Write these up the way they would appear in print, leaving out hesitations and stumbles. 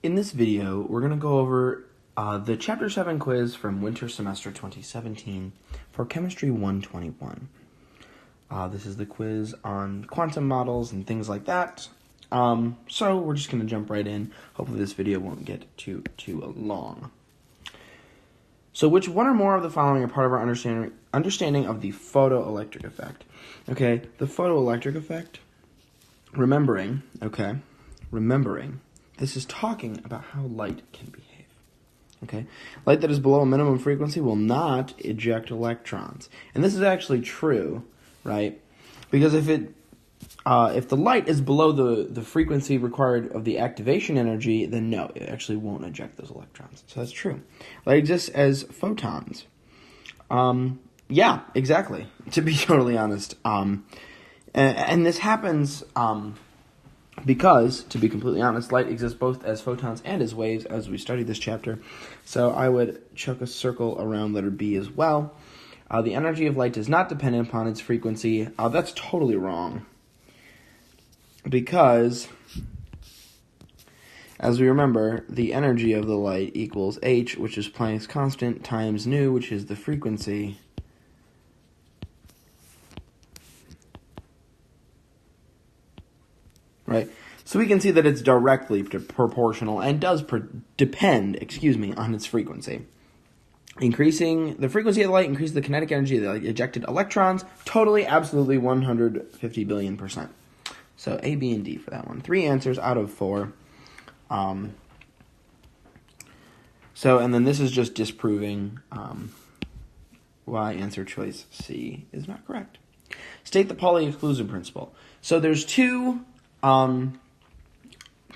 In this video, we're going to go over the Chapter 7 quiz from winter semester 2017 for Chemistry 121. This is the quiz on quantum models and things like that. So we're just going to jump right in. Hopefully this video won't get too long. So which one or more of the following are part of our understanding of the photoelectric effect? Okay, the photoelectric effect, remembering, this is talking about how light can behave. Okay, light that is below a minimum frequency will not eject electrons, and this is actually true, right? Because if the light is below the frequency required of the activation energy, then no, it actually won't eject those electrons. So that's true. Light exists as photons. Yeah, exactly. To be totally honest, and this happens. Because, to be completely honest, light exists both as photons and as waves as we study this chapter. So I would chuck a circle around letter B as well. The energy of light is not dependent upon its frequency. That's totally wrong. Because, as we remember, the energy of the light equals h, which is Planck's constant, times nu, which is the frequency. Right, so we can see that it's directly proportional and does depend on its frequency. Increasing the frequency of the light increases the kinetic energy of the ejected electrons. Totally, absolutely, 150 billion%. So A, B, and D for that one. 3 answers out of 4. And then this is just disproving why answer choice C is not correct. State the Pauli exclusion principle. So there's two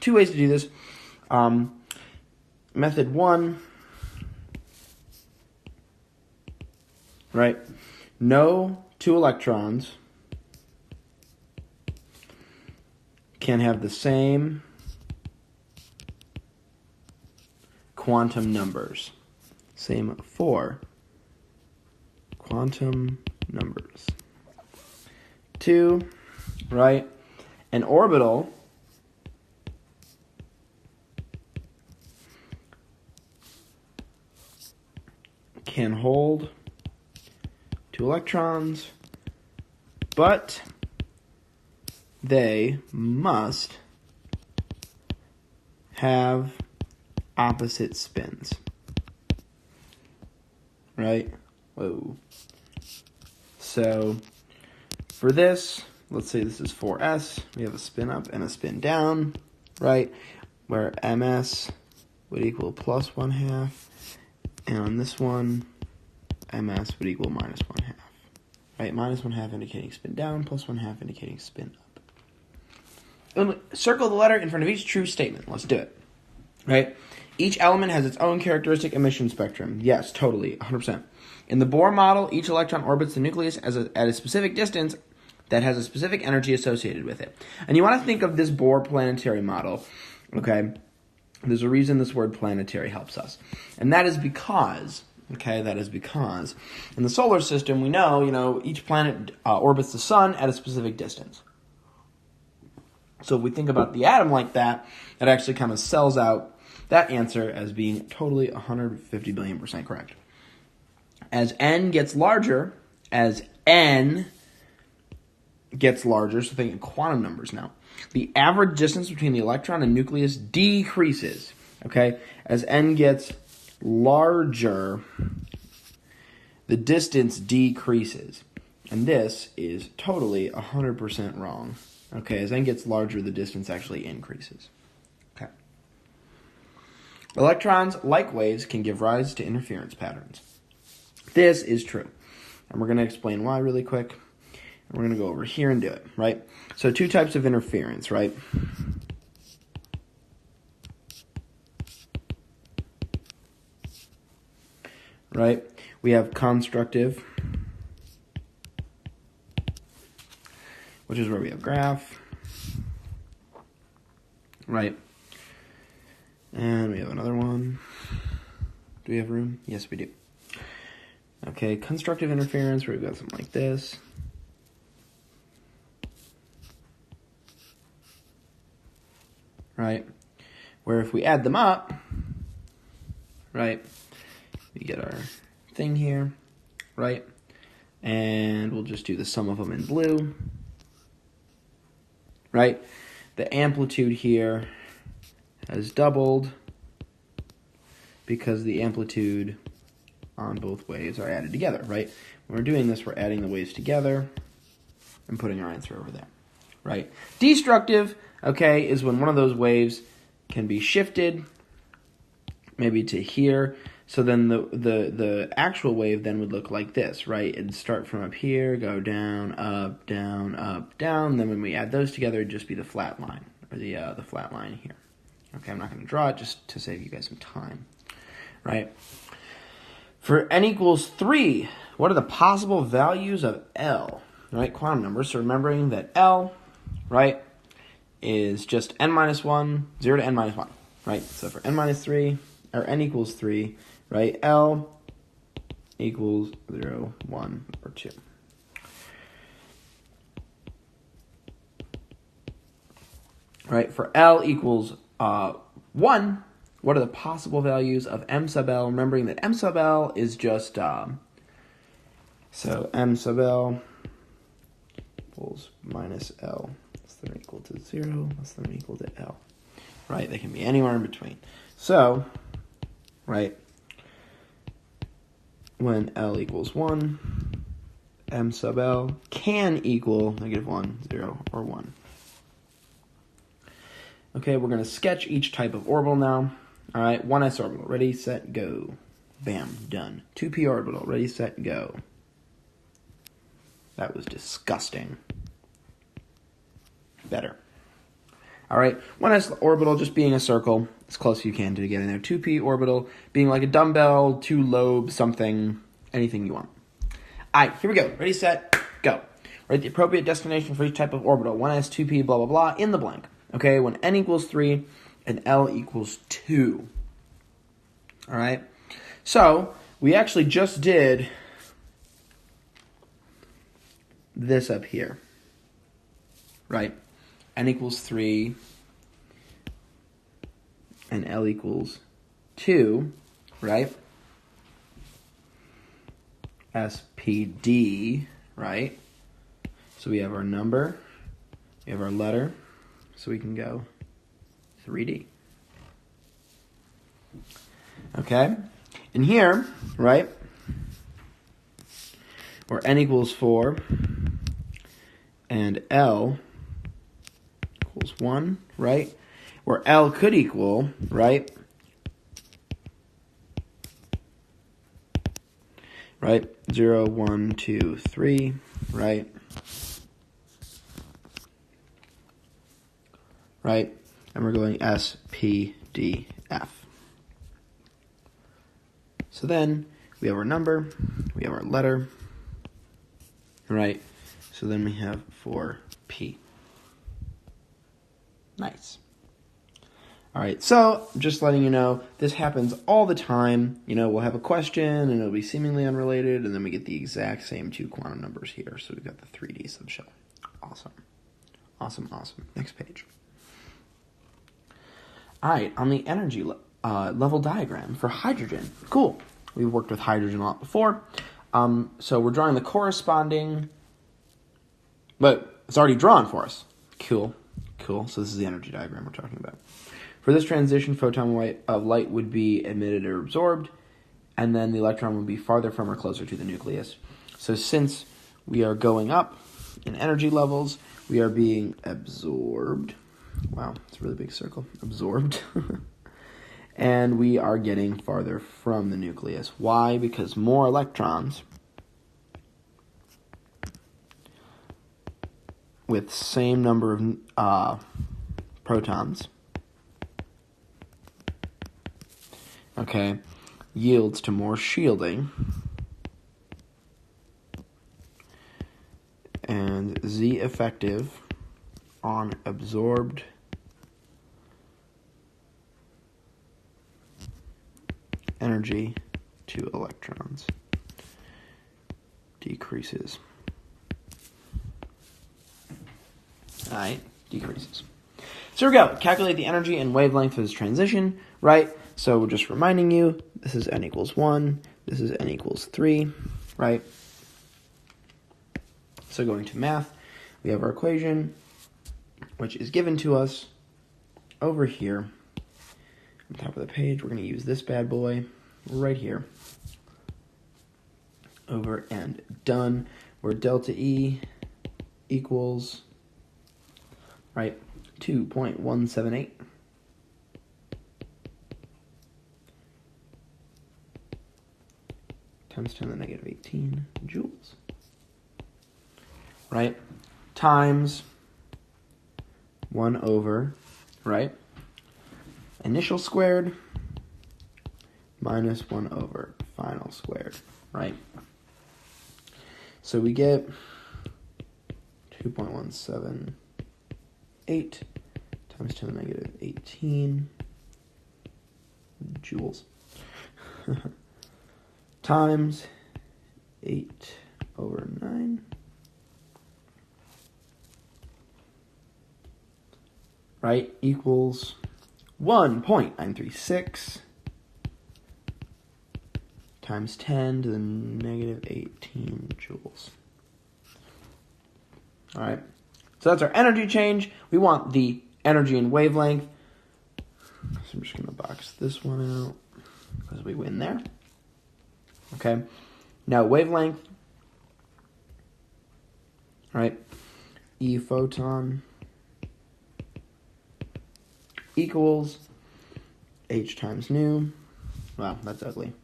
ways to do this. Method 1, right? No two electrons can have the same quantum numbers. Same 4 quantum numbers. 2, right? An orbital can hold 2 electrons, but they must have opposite spins. Right? Whoa. So, for this, let's say this is 4s. We have a spin up and a spin down, right? Where ms would equal plus 1/2. And on this one, ms would equal minus 1/2. Right? Minus 1/2 indicating spin down, plus 1/2 indicating spin up. Circle the letter in front of each true statement. Let's do it. Right? Each element has its own characteristic emission spectrum. Yes, totally, 100%. In the Bohr model, each electron orbits the nucleus at a specific distance that has a specific energy associated with it. And you want to think of this Bohr planetary model, okay? There's a reason this word planetary helps us. And that is because, in the solar system, we know, each planet orbits the sun at a specific distance. So if we think about the atom like that, it actually kind of sells out that answer as being totally 150 billion% correct. As n gets larger, so think in quantum numbers now, the average distance between the electron and nucleus decreases, okay? As n gets larger, the distance decreases. And this is totally 100% wrong. Okay, as n gets larger, the distance actually increases. Okay. Electrons, like waves, can give rise to interference patterns. This is true. And we're going to explain why really quick. And we're going to go over here and do it, right? So 2 types of interference, right? Right? We have constructive, which is where we have graph, right? And we have another one. Do we have room? Yes, we do. Okay, constructive interference, where we've got something like this. right? Where if we add them up, right, we get our thing here, right? And we'll just do the sum of them in blue, right? The amplitude here has doubled because the amplitude on both waves are added together, right? When we're doing this, we're adding the waves together and putting our answer over there, right? Destructive, okay, is when one of those waves can be shifted maybe to here. So then the actual wave then would look like this, right? It'd start from up here, go down, up, down, up, down. Then when we add those together, it'd just be the flat line, or the flat line here. Okay, I'm not going to draw it just to save you guys some time, right? For n equals 3, what are the possible values of L, right? Quantum numbers. So remembering that L, right, is just n minus 1, 0 to n minus 1, right? So for n minus 3, or n equals 3, right, L equals 0, 1, or 2. Right, for L equals 1, what are the possible values of m sub L? Remembering that m sub L is just, so m sub L equals minus L less than or equal to 0, less than or equal to L. Right, they can be anywhere in between. So, right, when L equals 1, m sub L can equal -1, 0, or 1. Okay, we're going to sketch each type of orbital now. All right, 1s orbital, ready, set, go. Bam, done. 2p orbital, ready, set, go. That was disgusting. Better. All right, 1s orbital just being a circle, as close as you can to get in there. 2p orbital being like a dumbbell, 2 lobe, something, anything you want. All right, here we go. Ready, set, go. Write the appropriate destination for each type of orbital. 1s, 2p, blah, blah, blah, in the blank. Okay, when n equals 3 and L equals 2. All right, so we actually just did this up here, right? N equals 3 and L equals 2, right? SPD, right? So we have our number, we have our letter, so we can go 3D. Okay? And here, right, where n equals 4 and L equals 1, right? Where L could equal, right? Right? 0, 1, 2, 3, right? Right? And we're going S, P, D, F. So then we have our number, we have our letter, right? So then we have 4P. Nice. All right, so just letting you know, this happens all the time. You know, we'll have a question and it'll be seemingly unrelated, and then we get the exact same 2 quantum numbers here. So we've got the 3D subshell. Awesome. Awesome, awesome. Next page. All right, on the energy level diagram for hydrogen. Cool. We've worked with hydrogen a lot before. So we're drawing the corresponding, but it's already drawn for us. Cool. Cool. So this is the energy diagram we're talking about. For this transition, photon of light would be emitted or absorbed, and then the electron would be farther from or closer to the nucleus. So since we are going up in energy levels, we are being absorbed. Wow, it's a really big circle. Absorbed. And we are getting farther from the nucleus. Why? Because more electrons with same number of protons, okay, yields to more shielding, and Z effective on absorbed energy to electrons decreases. All right, decreases. So here we go. Calculate the energy and wavelength for this transition, right? So we're just reminding you, this is n equals 1, this is n equals 3, right? So going to math, we have our equation, which is given to us over here on top of the page. We're going to use this bad boy right here. Over and done, where delta E equals, right, 2.178 times 10 to the negative 18 joules, right, times 1 over, right, initial squared minus 1 over final squared, right? So we get 2.178 times 10 to the negative 18 joules times 8 over 9, right, equals 1.936 times 10 to the negative 18 joules. All right, so that's our energy change. We want the energy and wavelength. So I'm just going to box this one out because we win there. Okay, now wavelength, all right, E photon equals H times nu. Wow, that's ugly.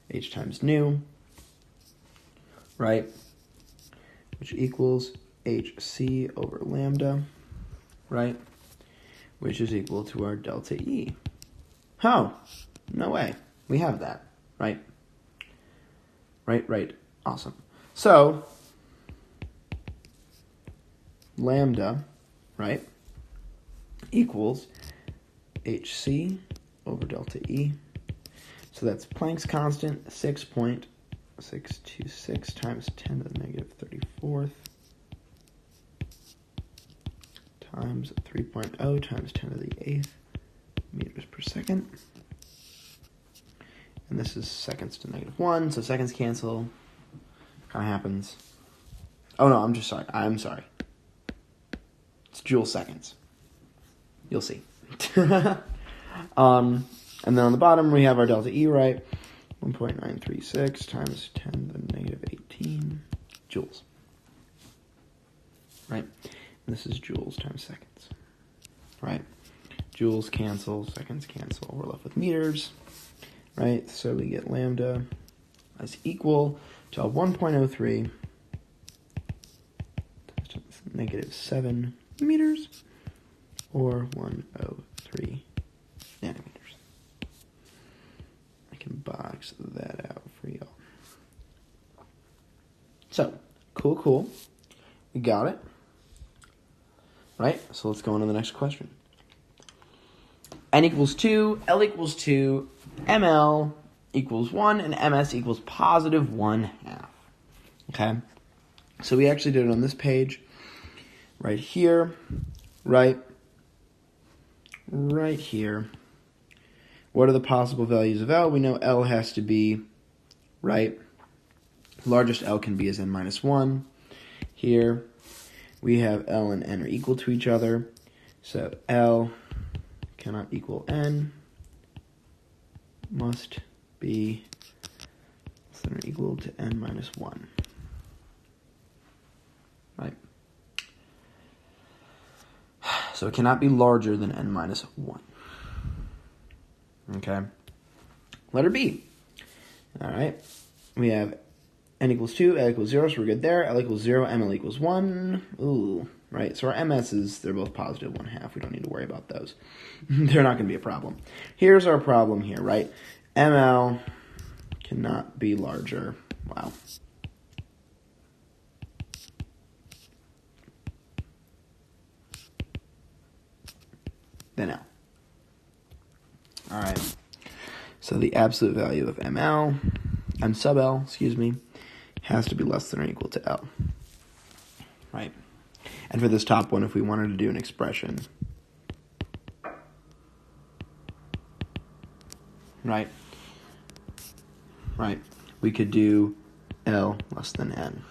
H times nu, right, which equals HC over lambda, right, which is equal to our delta E. Oh, no way. We have that, right? Right. Awesome. So, lambda, right, equals HC over delta E. So that's Planck's constant, 6.626 times 10 to the negative 34th times 3.0 times 10 to the 8th meters per second. And this is seconds to negative 1, so seconds cancel. Kind of happens. Oh no, I'm sorry. It's joule seconds. You'll see. And then on the bottom, we have our delta E, right? 1.936 times 10 to the negative 18 joules. Right? And this is joules times seconds. Right? Joules cancel, seconds cancel. We're left with meters. Right? So we get lambda is equal to 1.03 times negative 7 meters, or 103 nanometers. I can box that out for y'all. So, cool. We got it. Right? So let's go on to the next question. N equals 2, L equals 2, ML equals 1, and MS equals positive 1/2. Okay? So we actually did it on this page. Right here. Right here. What are the possible values of L? We know L has to be, right, largest L can be as n minus 1. Here, we have L and n are equal to each other. So L cannot equal n. Must be less than or equal to n minus 1. Right? So it cannot be larger than n minus 1. Okay? Letter B. All right. We have n equals 2, L equals 0, so we're good there. L equals 0, ML equals 1. Ooh, right. So our MS's, they're both positive 1/2. We don't need to worry about those. They're not going to be a problem. Here's our problem here, right? ML cannot be larger. Wow. Than L. All right. So the absolute value of ML, M sub L, has to be less than or equal to L. Right. And for this top one, if we wanted to do an expression, right? Right. We could do L less than N.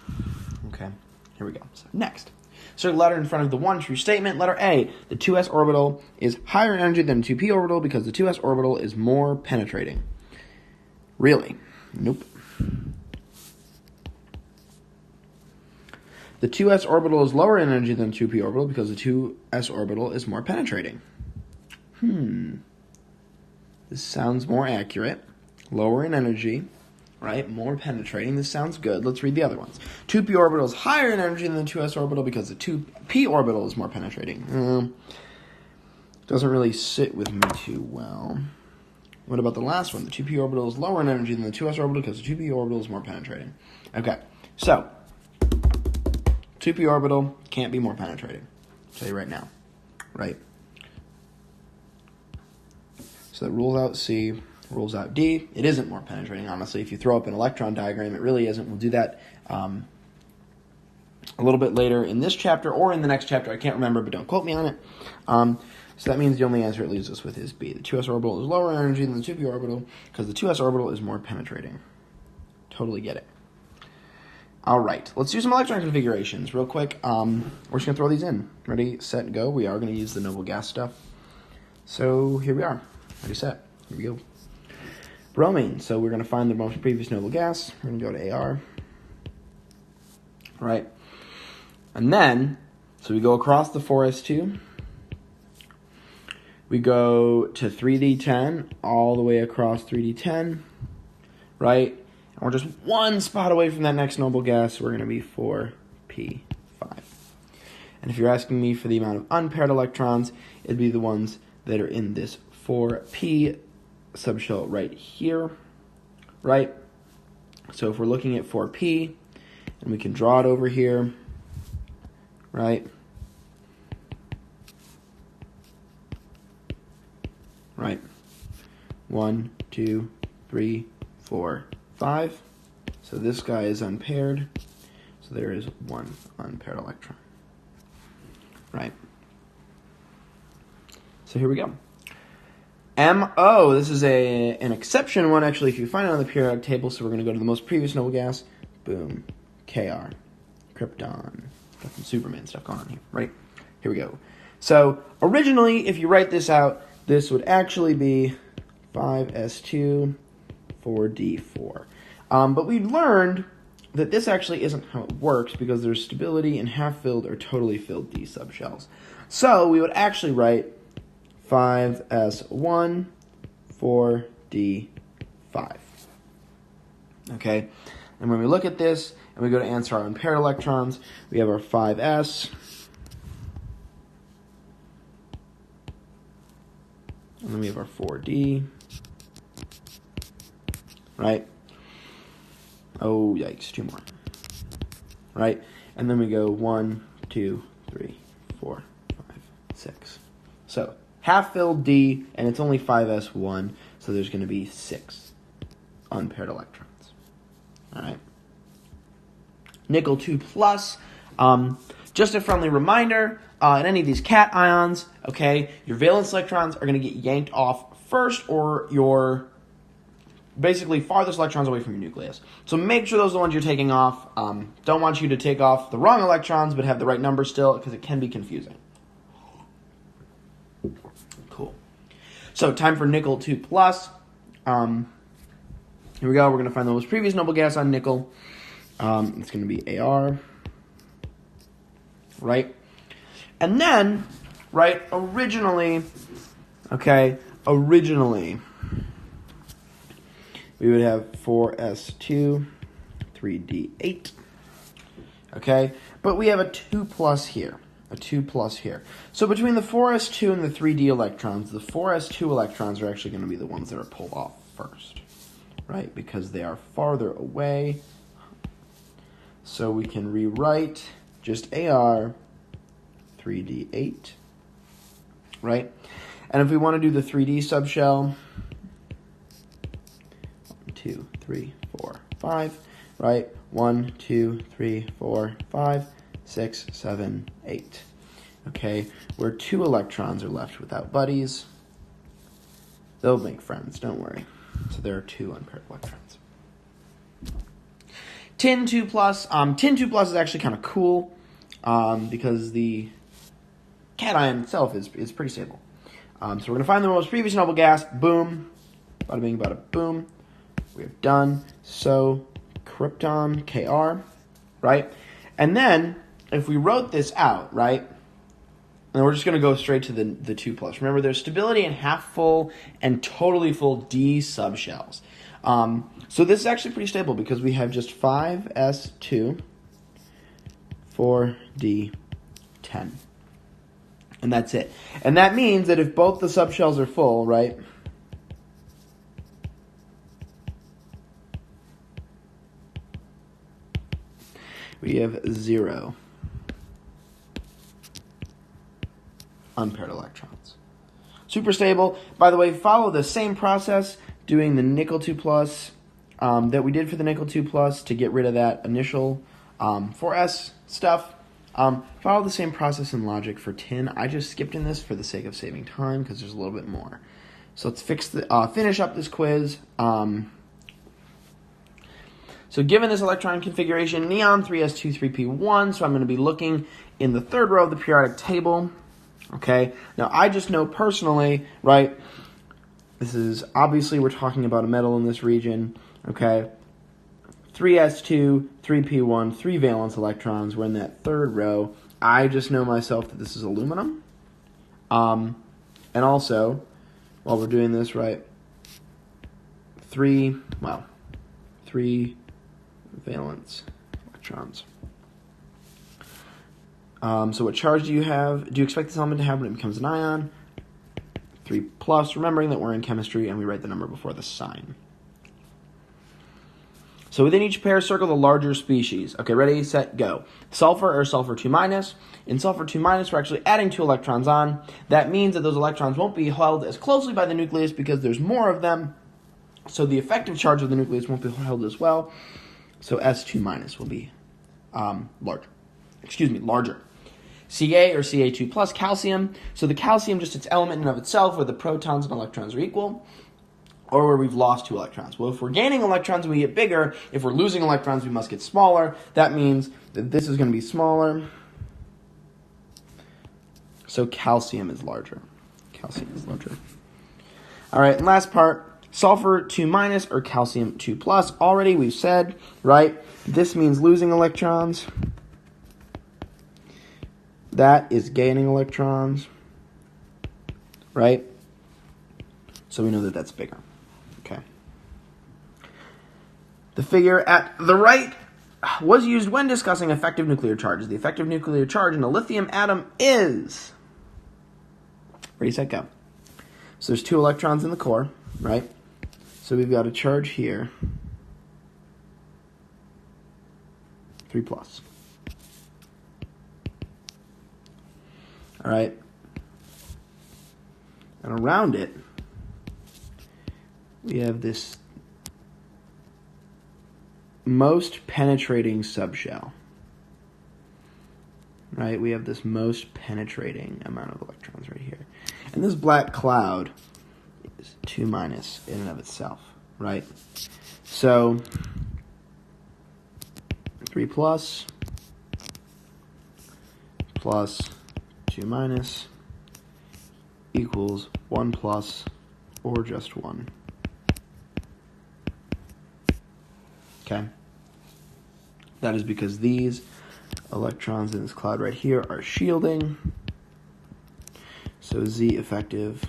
Okay, here we go. So next. So letter in front of the one true statement. Letter A, the 2s orbital is higher in energy than the 2p orbital because the 2s orbital is more penetrating. Really? Nope. The 2s orbital is lower in energy than the 2p orbital because the 2s orbital is more penetrating. This sounds more accurate. Lower in energy, right? More penetrating. This sounds good. Let's read the other ones. 2p orbital is higher in energy than the 2s orbital because the 2p orbital is more penetrating. Doesn't really sit with me too well. What about the last one? The 2p orbital is lower in energy than the 2s orbital because the 2p orbital is more penetrating. Okay, so 2p orbital can't be more penetrating. I'll tell you right now, right? So that rules out C, rules out D. It isn't more penetrating, honestly. If you throw up an electron diagram, it really isn't. We'll do that a little bit later in this chapter or in the next chapter. I can't remember, but don't quote me on it. So that means the only answer it leaves us with is B. The 2s orbital is lower in energy than the 2p orbital because the 2s orbital is more penetrating. Totally get it. All right, let's do some electron configurations real quick. We're just going to throw these in. Ready, set, go. We are going to use the noble gas stuff. So here we are. Ready, set. Here we go. Bromine. So we're going to find the most previous noble gas. We're going to go to AR. All right. And then, so we go across the 4s2. We go to 3d10, all the way across 3d10. Right? And we're just one spot away from that next noble gas, so we're going to be 4p5. And if you're asking me for the amount of unpaired electrons, it'd be the ones that are in this 4p subshell right here, right? So if we're looking at 4p, and we can draw it over here, right? Right. 1, 2, 3, 4, 5. So this guy is unpaired. So there is one unpaired electron. Right. So here we go. MO, this is an exception one, actually, if you find it on the periodic table. So we're going to go to the most previous noble gas. Boom. KR. Krypton. Got some Superman stuff going on here. Right. Here we go. So originally, if you write this out, this would actually be 5s2, 4d4. But we learned that this actually isn't how it works because there's stability in half-filled or totally filled D subshells. So we would actually write 5s1, 4d5. Okay? And when we look at this and we go to answer our unpaired electrons, we have our 5s. And then we have our 4d. Right? Oh, yikes, 2 more. Right? And then we go 1, 2, 3, 4, 5, 6. So, half-filled D, and it's only 5s1, so there's going to be 6 unpaired electrons. All right? Nickel 2 plus. Just a friendly reminder, in any of these cation ions, okay, your valence electrons are going to get yanked off first, or your basically farthest electrons away from your nucleus. So make sure those are the ones you're taking off. Don't want you to take off the wrong electrons, but have the right number still, because it can be confusing. Cool. So time for nickel 2 plus. Here we go. We're going to find the most previous noble gas on nickel. It's going to be AR. Right? And then, right, originally, we would have 4s2, 3d8, okay? But we have a 2 plus here, So between the 4s2 and the 3d electrons, the 4s2 electrons are actually going to be the ones that are pulled off first, right? Because they are farther away. So we can rewrite just AR 3d8, right? And if we want to do the 3d subshell, 2, 3, 4, 5, right? 1, 2, 3, 4, 5, 6, 7, 8. Okay, where 2 electrons are left without buddies. They'll make friends, don't worry. So there are 2 unpaired electrons. Tin 2 plus. Tin 2 plus is actually kind of cool because the cation itself is pretty stable. So we're going to find the most previous noble gas. Boom. Bada bing, bada boom. We have done. So krypton, Kr, right? And then if we wrote this out, right? And we're just going to go straight to the 2 plus. Remember, there's stability in half full and totally full D subshells. So this is actually pretty stable because we have just 5s2, 4d10. And that's it. And that means that if both the subshells are full, right, we have 0 unpaired electrons. Super stable. By the way, follow the same process doing the nickel 2 plus that we did for the nickel 2 plus to get rid of that initial 4s stuff. Follow the same process and logic for tin. I just skipped in this for the sake of saving time because there's a little bit more. So let's finish up this quiz. So given this electron configuration, neon 3s2, 3p1, so I'm going to be looking in the 3rd row of the periodic table. Okay, now I just know personally, right, this is, obviously we're talking about a metal in this region, okay, 3s2, 3p1, 3 valence electrons, we're in that 3rd row. I just know myself that this is aluminum, and also, while we're doing this, right, 3 valence electrons. So what charge do you have? Do you expect this element to have when it becomes an ion? 3 plus, remembering that we're in chemistry and we write the number before the sign. So within each pair, circle the larger species. Okay, ready, set, go. Sulfur or sulfur 2 minus. In sulfur 2 minus, we're actually adding 2 electrons on. That means that those electrons won't be held as closely by the nucleus because there's more of them. So the effective charge of the nucleus won't be held as well. So S2 minus will be larger. Ca or Ca2 plus, calcium. So the calcium, just its element in and of itself, where the protons and electrons are equal, or where we've lost 2 electrons. Well, if we're gaining electrons, we get bigger. If we're losing electrons, we must get smaller. That means that this is going to be smaller. So calcium is larger. All right, and last part, sulfur 2 minus or calcium 2 plus. Already we've said, right, this means losing electrons. That is gaining electrons, right? So we know that that's bigger, okay? The figure at the right was used when discussing effective nuclear charges. The effective nuclear charge in a lithium atom is, ready, set, go. So there's 2 electrons in the core, right? So we've got a charge here, 3 plus. All right, and around it, we have this most penetrating subshell, right? We have this most penetrating amount of electrons right here. And this black cloud is 2 minus in and of itself, right? So 3 plus 2 minus equals 1 plus or just 1. Okay? That is because these electrons in this cloud right here are shielding. So Z effective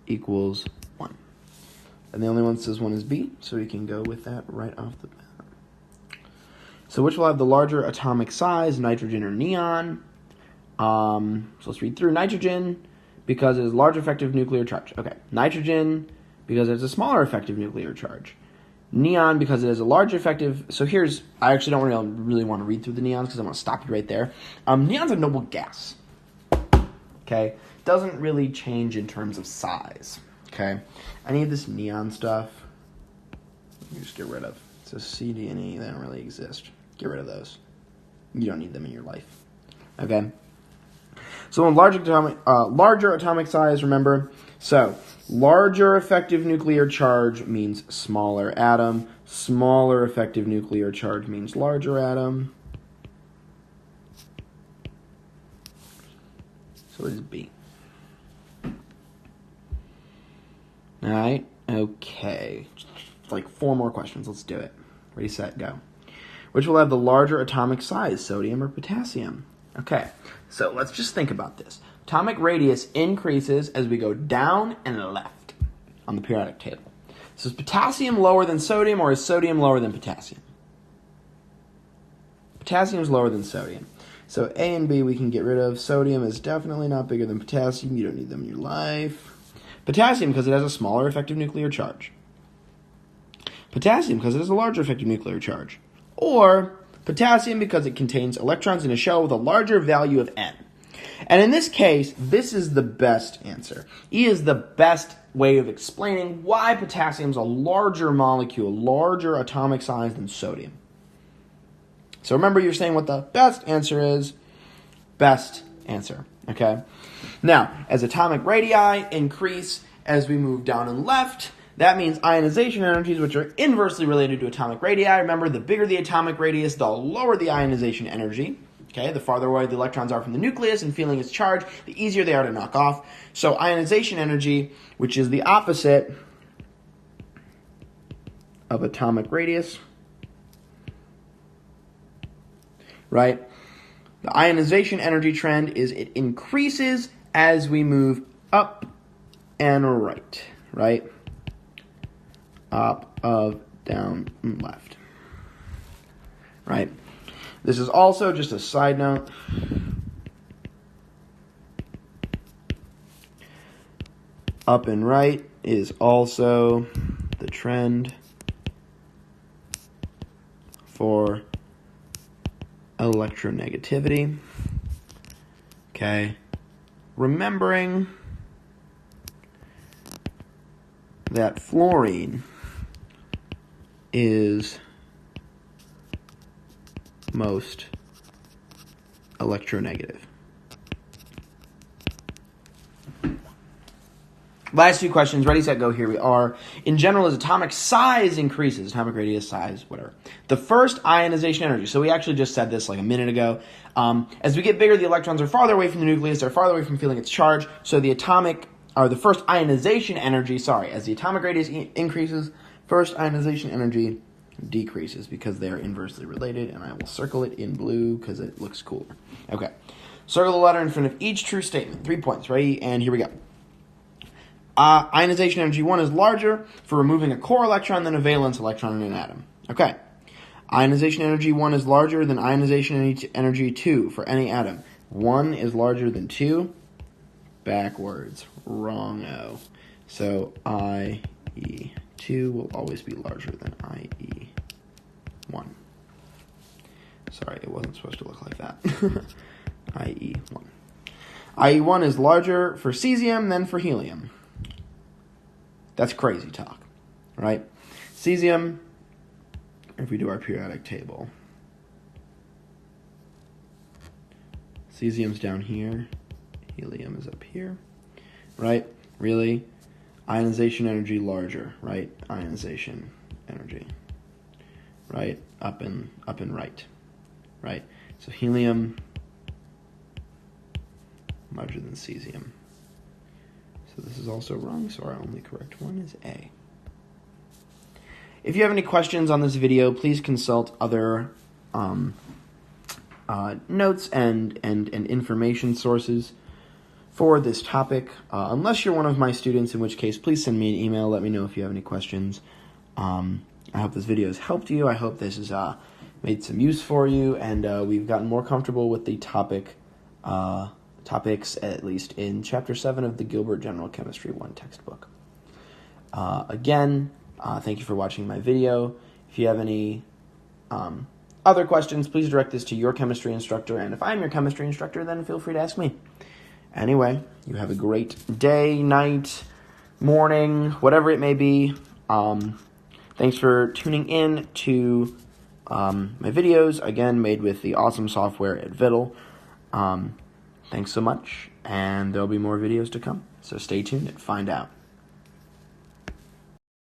equals 1. And the only one that says 1 is B, so we can go with that right off the bat. So which will have the larger atomic size, nitrogen or neon? So let's read through. Nitrogen, because it has a large effective nuclear charge. Okay. Nitrogen, because it has a smaller effective nuclear charge. Neon, because it has a large effective... So here's... I actually don't really want to read through the neons because I want to stop you right there. Neon's a noble gas. Okay? Doesn't really change in terms of size. Okay? Any of this neon stuff, you just get rid of. So C, D, and E, they don't really exist. Get rid of those. You don't need them in your life. Okay? So in larger atomic size, remember, so larger effective nuclear charge means smaller atom. Smaller effective nuclear charge means larger atom. So what is B? All right, okay. Like 4 more questions. Let's do it. Ready, set, go. Which will have the larger atomic size, sodium or potassium? Okay, so let's just think about this. Atomic radius increases as we go down and left on the periodic table. So is potassium lower than sodium, or is sodium lower than potassium? Potassium is lower than sodium. So A and B we can get rid of. Sodium is definitely not bigger than potassium. You don't need them in your life. Potassium because it has a smaller effective nuclear charge. Potassium because it has a larger effective nuclear charge. Or potassium because it contains electrons in a shell with a larger value of N. And in this case, this is the best answer. E is the best way of explaining why potassium is a larger molecule, larger atomic size than sodium. So remember, you're saying what the best answer is. Best answer, okay? Now, as atomic radii increase as we move down and left, that means ionization energies, which are inversely related to atomic radii. Remember, the bigger the atomic radius, the lower the ionization energy. Okay, the farther away the electrons are from the nucleus and feeling its charge, the easier they are to knock off. So ionization energy, which is the opposite of atomic radius, right? The ionization energy trend is it increases as we move up and right? Up, down, and left, right? This is also just a side note. Up and right is also the trend for electronegativity. Okay. Remembering that fluorine is most electronegative. Last 2 questions. Ready, set, go. Here we are. In general, as atomic size increases, atomic radius, size, whatever, the first ionization energy, so we actually just said this like a minute ago, as we get bigger, the electrons are farther away from the nucleus, they're farther away from feeling its charge, so the first ionization energy, as the atomic radius increases, first ionization energy decreases because they are inversely related, and I will circle it in blue because it looks cooler. Okay. Circle the letter in front of each true statement. 3 points. Ready? And here we go. Ionization energy 1 is larger for removing a core electron than a valence electron in an atom. Okay. Ionization energy 1 is larger than ionization energy 2 for any atom. 1 is larger than 2. Backwards. Wrong-o. So IE2 will always be larger than IE1. Sorry, it wasn't supposed to look like that. IE1. IE1 is larger for cesium than for helium. That's crazy talk, right? Cesium, if we do our periodic table, cesium's down here, helium is up here, right? Really? Ionization energy larger, right? Ionization energy, right? Up and right? So helium larger than cesium. So this is also wrong, so our only correct one is A. If you have any questions on this video, please consult other notes and information sources for this topic. Unless you're one of my students, in which case, please send me an email. Let me know if you have any questions. I hope this video has helped you. I hope this has made some use for you, and we've gotten more comfortable with the topics, at least in Chapter 7 of the Gilbert General Chemistry 1 textbook. Again, thank you for watching my video. If you have any other questions, please direct this to your chemistry instructor, and if I'm your chemistry instructor, then feel free to ask me. Anyway, you have a great day, night, morning, whatever it may be. Thanks for tuning in to my videos, again, made with the awesome software at Viddle. Thanks so much, and there'll be more videos to come. So stay tuned and find out.